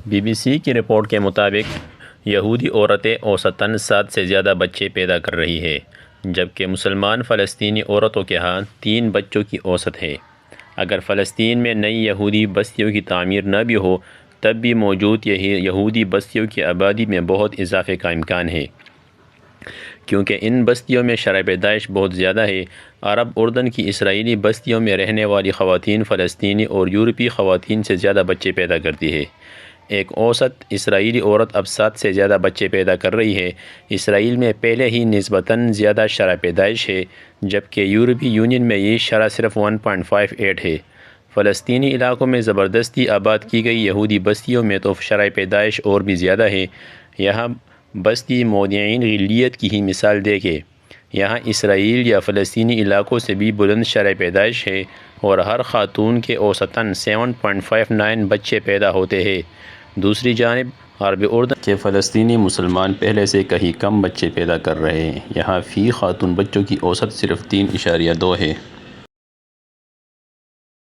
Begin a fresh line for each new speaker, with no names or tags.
BBC کی report کے مطابق یہودی عورتیں اوسطاً 7 سے زیادہ بچے پیدا کر رہی ہے، جبکہ مسلمان فلسطینی عورتوں کے ہاں 3 بچوں کی اوسط ہے۔ اگر فلسطین میں نئی یہودی بستیوں کی تعمیر نہ بھی ہو، تب بھی موجود یہودی بستیوں کی آبادی میں بہت اضافے کا امکان ہے، کیونکہ ان بستیوں میں شرح پیدائش بہت زیادہ ہے۔ عرب اردن کی اسرائیلی بستیوں میں رہنے والی خواتین فلسطینی اور یورپی خواتین سے زیادہ بچے پیدا کرتی ہے۔ ایک اوسط اسرائیلی عورت اب 7 سے زیادہ بچے پیدا کر رہی ہے۔ اسرائیل میں پہلے ہی نسبتاً زیادہ شرح پیدائش ہے، جبکہ یورپی یونین میں یہ شرح صرف 1.58 ہے۔ فلسطینی علاقوں میں زبردستی آباد کی گئی یہودی بستیوں میں تو شرح پیدائش اور بھی زیادہ ہے۔ یہاں بستی مودعین غلیت کی ہی مثال دیکھیں۔ یہاں اسرائیل یا فلسطینی علاقوں سے بھی بلند شرح پیدائش ہے اور ہر خاتون کے اوسطاً 7.59 بچے پیدا ہوتے ہیں۔ دوسری جانب عرب اردن کے فلسطینی مسلمان پہلے سے کہیں کم بچے پیدا کر رہے ہیں۔ یہاں فی خاتون بچوں کی اوسط صرف 3.2 ہے۔